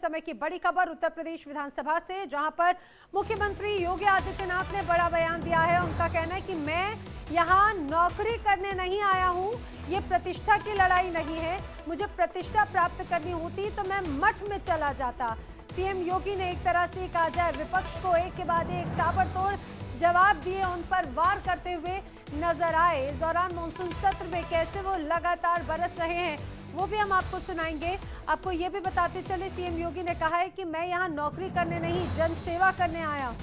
समय की बड़ी खबर उत्तर प्रदेश विधानसभा से, जहां पर मुख्यमंत्री योगी आदित्यनाथ ने बड़ा बयान दिया है। उनका कहना है कि मैं यहां नौकरी करने नहीं आया हूं, ये प्रतिष्ठा की लड़ाई नहीं है। मुझे प्रतिष्ठा प्राप्त करनी होती तो मैं मठ में चला जाता। सीएम योगी ने एक तरह से कहा जाए विपक्ष को एक के बाद एक ताबड़तोड़ जवाब दिए, उन पर वार करते हुए नजर आए। इस दौरान मानसून सत्र में कैसे वो लगातार बरस रहे हैं वो भी हम आपको सुनाएंगे। आपको ये भी बताते चले, सीएम योगी ने कहा है कि मैं यहाँ नौकरी करने नहीं, जन सेवा करने आया हूँ।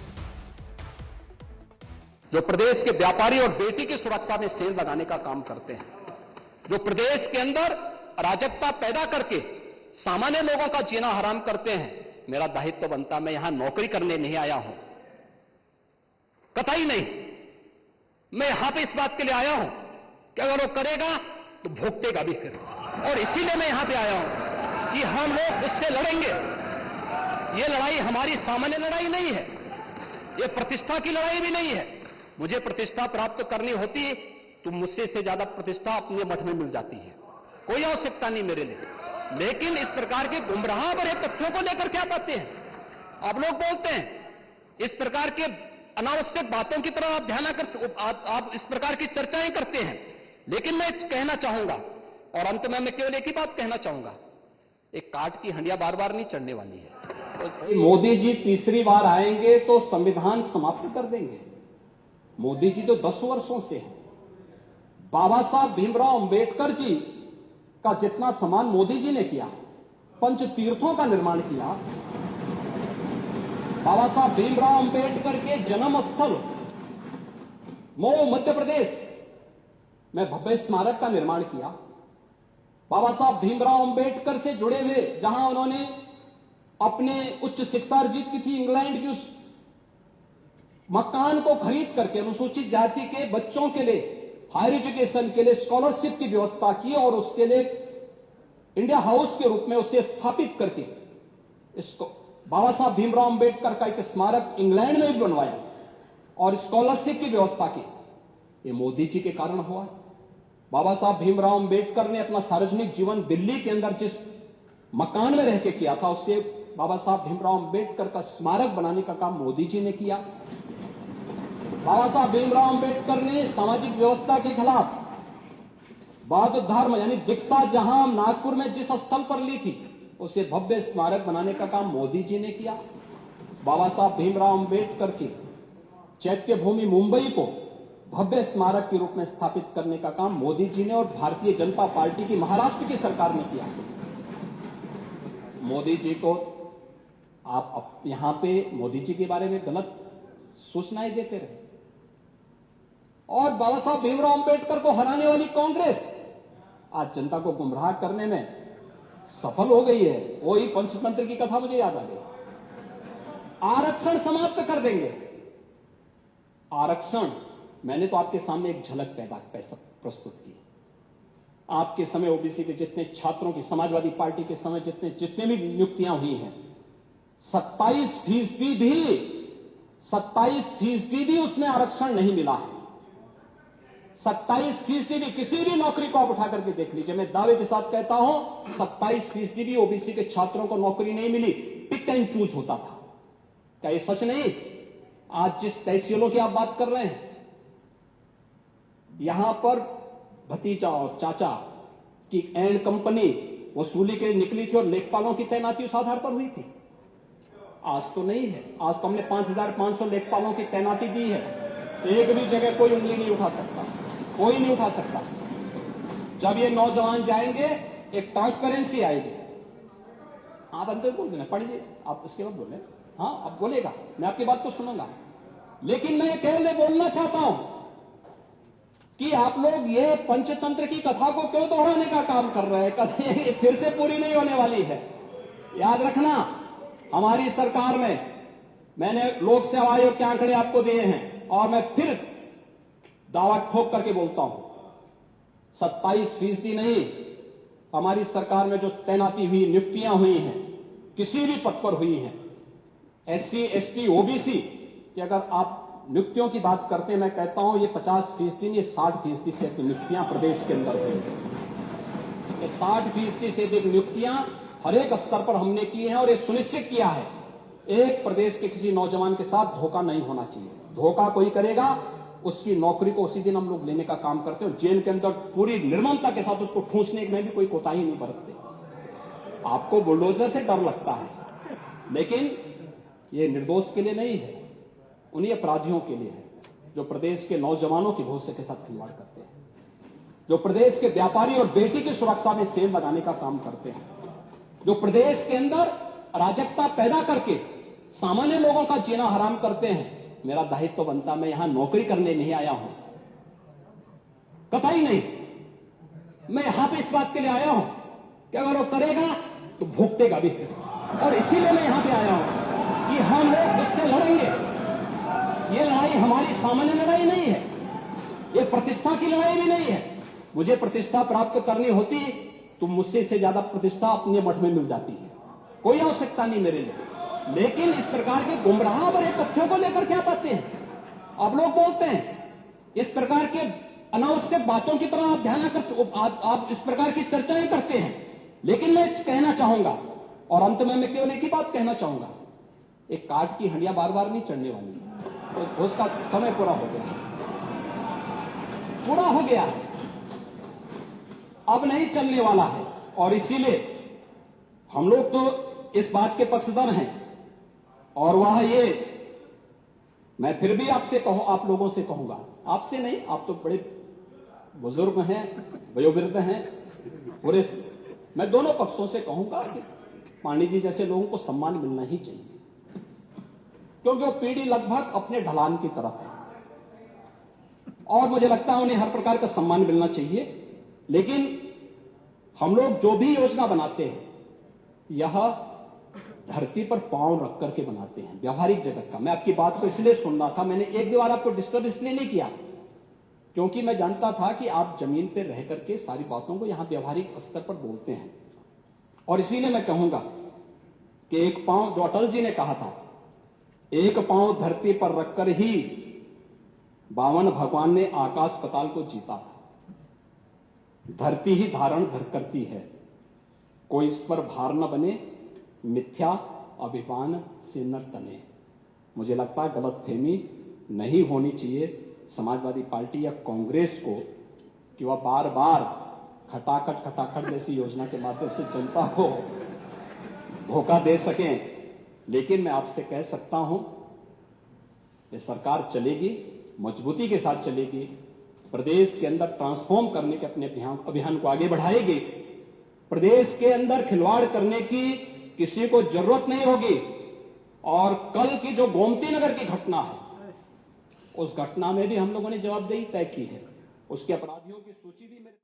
जो प्रदेश के व्यापारी और बेटी की सुरक्षा में सेल लगाने का काम करते हैं, जो प्रदेश के अंदर अराजकता पैदा करके सामान्य लोगों का जीना हराम करते हैं, मेरा दायित्व बनता मैं यहां नौकरी करने नहीं आया हूं, कतई नहीं। मैं यहां पे इस बात के लिए आया हूं कि अगर वो करेगा तो भुगतेगा भी फिर, और इसीलिए मैं यहां पे आया हूं कि हम लोग उससे लड़ेंगे। ये लड़ाई हमारी सामान्य लड़ाई नहीं है, ये प्रतिष्ठा की लड़ाई भी नहीं है। मुझे प्रतिष्ठा प्राप्त करनी होती तो मुझसे से ज्यादा प्रतिष्ठा अपने मठ में मिल जाती है, कोई आवश्यकता नहीं मेरे लिए। लेकिन इस प्रकार के गुमराह भरे तथ्यों को लेकर क्या बातें हैं आप लोग बोलते हैं, इस प्रकार के अनावश्यक बातों की तरह आप ध्यान आप इस प्रकार की चर्चाएं करते हैं। लेकिन मैं कहना चाहूंगा, और अंत में मैं केवल एक ही बात कहना चाहूंगा, एक काट की हंडिया बार बार नहीं चढ़ने वाली है। मोदी जी तीसरी बार आएंगे तो संविधान समाप्त कर देंगे। मोदी जी तो 10 वर्षों से हैं। बाबा साहब भीमराव अंबेडकर जी का जितना सम्मान मोदी जी ने किया, पंच तीर्थों का निर्माण किया, बाबा साहब भीमराव अंबेडकर के जन्म स्थल मऊ मध्य प्रदेश में भव्य स्मारक का निर्माण किया। बाबा साहब भीमराव अंबेडकर से जुड़े हुए जहां उन्होंने अपने उच्च शिक्षा अर्जित की थी, इंग्लैंड की उस मकान को खरीद करके अनुसूचित जाति के बच्चों के लिए हायर एजुकेशन के लिए स्कॉलरशिप की व्यवस्था की और उसके लिए इंडिया हाउस के रूप में उसे स्थापित करके इसको बाबा साहब भीमराव अंबेडकर का एक स्मारक इंग्लैंड में भी बनवाया और स्कॉलरशिप की व्यवस्था की। ये मोदी जी के कारण हुआ। बाबा साहब भीमराव अंबेडकर ने अपना सार्वजनिक जीवन दिल्ली के अंदर जिस मकान में रह के किया था, उससे बाबा साहब भीमराव अंबेडकर का स्मारक बनाने का काम मोदी जी ने किया। बाबा साहब भीमराव अंबेडकर ने सामाजिक व्यवस्था के खिलाफ बौद्ध धर्म यानी दीक्षा जहां नागपुर में जिस स्थल पर ली थी, उसे भव्य स्मारक बनाने का काम मोदी जी ने किया। बाबा साहब भीमराव अंबेडकर की चैत्य भूमि मुंबई को भव्य स्मारक के रूप में स्थापित करने का काम मोदी जी ने और भारतीय जनता पार्टी की महाराष्ट्र की सरकार ने किया। मोदी जी को आप यहां पे मोदी जी के बारे में गलत सूचनाएं देते रहे, और बाबा साहब भीमराव अंबेडकर को हराने वाली कांग्रेस आज जनता को गुमराह करने में सफल हो गई है। वही पंचतंत्र की कथा मुझे याद आ गई। आरक्षण समाप्त कर देंगे। आरक्षण, मैंने तो आपके सामने एक झलक प्रस्तुत की। आपके समय ओबीसी के जितने छात्रों की, समाजवादी पार्टी के समय जितने भी नियुक्तियां हुई हैं, 27% भी उसमें आरक्षण नहीं मिला है। 27% भी, किसी भी नौकरी को आप उठा करके देख लीजिए, मैं दावे के साथ कहता हूं 27% भी ओबीसी के छात्रों को नौकरी नहीं मिली, पिक एंड चूज होता था। क्या ये सच नहीं? आज जिस तहसीलों की आप बात कर रहे हैं, यहां पर भतीजा और चाचा की एंड कंपनी वसूली के निकली थी और लेखपालों की तैनाती उस आधार पर हुई थी। आज तो नहीं है। आज तो हमने 5500 लेखपालों की तैनाती दी है। एक भी जगह कोई उंगली नहीं उठा सकता, कोई नहीं उठा सकता। जब ये नौजवान जाएंगे, एक ट्रांसपेरेंसी आएगी। आप अंदर बोल देना, पढ़िए, आप उसके बाद बोले। हाँ, अब बोलेगा, मैं आपकी बात को सुनूंगा। लेकिन मैं केवल बोलना चाहता हूं कि आप लोग ये पंचतंत्र की कथा को क्यों दोहराने का काम कर रहे हैं? कभी फिर से पूरी नहीं होने वाली है। याद रखना, हमारी सरकार में मैंने लोक सेवा आयोग के आंकड़े आपको दिए हैं और मैं फिर दावा ठोक करके बोलता हूं, 27% नहीं, हमारी सरकार में जो तैनाती हुई, नियुक्तियां हुई हैं, किसी भी पद पर हुई हैं, SC, ST, OBC कि अगर आप नियुक्तियों की बात करते हैं, मैं कहता हूं ये 50% नहीं, ये 60% से अधिक नियुक्तियां प्रदेश के अंदर हुई। ये 60% से अधिक नियुक्तियां हर एक स्तर पर हमने किए हैं और ये सुनिश्चित किया है एक प्रदेश के किसी नौजवान के साथ धोखा नहीं होना चाहिए। धोखा कोई करेगा उसकी नौकरी को उसी दिन हम लोग लेने का काम करते हैं और जेल के अंदर पूरी निर्ममता के साथ उसको ठूंसने में भी कोई कोताही नहीं बरतते। आपको बुलडोजर से डर लगता है, लेकिन ये निर्दोष के लिए नहीं है, उन्हीं अपराधियों के लिए है जो प्रदेश के नौजवानों के भविष्य के साथ खिलवाड़ करते हैं, जो प्रदेश के व्यापारी और बेटी की सुरक्षा में सेल लगाने का काम करते हैं, जो प्रदेश के अंदर अराजकता पैदा करके सामान्य लोगों का जीना हराम करते हैं। मेरा दायित्व तो बनता, मैं यहां नौकरी करने नहीं आया हूं, कतई नहीं। मैं यहां पे इस बात के लिए आया हूं कि अगर वो करेगा तो भुगतेगा भी, और इसीलिए मैं यहां पे आया हूं कि हम लोग उससे लड़ेंगे। ये लड़ाई हमारी सामान्य लड़ाई नहीं है, ये प्रतिष्ठा की लड़ाई भी नहीं है। मुझे प्रतिष्ठा प्राप्त करनी होती तो मुझसे से ज्यादा प्रतिष्ठा अपने मठ में मिल जाती है, कोई आवश्यकता नहीं मेरे लिए। लेकिन इस प्रकार के गुमराह भरे तथ्यों को लेकर क्या बातें हैं आप लोग बोलते हैं, इस प्रकार के अनावश्यक बातों की तरह आप ध्यान आप इस प्रकार की चर्चाएं करते हैं। लेकिन मैं कहना चाहूंगा, और अंत में मैं केवल एक ही बात कहना चाहूंगा, एक काठ की हंडिया बार बार नहीं चढ़ने वाली, तो उसका समय पूरा हो गया, पूरा हो गया है, अब नहीं चलने वाला है। और इसीलिए हम लोग तो इस बात के पक्षधर हैं, और वह ये मैं फिर भी आपसे आप लोगों से कहूंगा, आपसे नहीं, आप तो बड़े बुजुर्ग हैं, वयोवृद्ध हैं, पूरे मैं दोनों पक्षों से कहूंगा कि पांडे जी जैसे लोगों को सम्मान मिलना ही चाहिए, क्योंकि वो पीढ़ी लगभग अपने ढलान की तरफ है और मुझे लगता है उन्हें हर प्रकार का सम्मान मिलना चाहिए। लेकिन हम लोग जो भी योजना बनाते हैं यह धरती पर पांव रख करके बनाते हैं, व्यवहारिक जगत का। मैं आपकी बात को इसलिए सुन रहा था, मैंने एक भी बार आपको डिस्टर्ब इसलिए नहीं किया क्योंकि मैं जानता था कि आप जमीन पर रह करके सारी बातों को यहां व्यवहारिक स्तर पर बोलते हैं। और इसीलिए मैं कहूंगा कि एक पांव, जो अटल जी ने कहा था, एक पांव धरती पर रखकर ही 52 भगवान ने आकाश पाताल को जीता था। धरती ही धारण करती है, कोई इस पर भार न बने, मिथ्या अभिमान से न तने। मुझे लगता है गलतफहमी नहीं होनी चाहिए समाजवादी पार्टी या कांग्रेस को कि वह बार बार खटाखट जैसी योजना के माध्यम से जनता को धोखा दे सकें। लेकिन मैं आपसे कह सकता हूं, ये सरकार चलेगी, मजबूती के साथ चलेगी, प्रदेश के अंदर ट्रांसफॉर्म करने के अपने अभियान को आगे बढ़ाएगी। प्रदेश के अंदर खिलवाड़ करने की किसी को जरूरत नहीं होगी। और कल की जो गोमती नगर की घटना है, उस घटना में भी हम लोगों ने जवाबदेही तय की है, उसके अपराधियों की सूची भी मेरे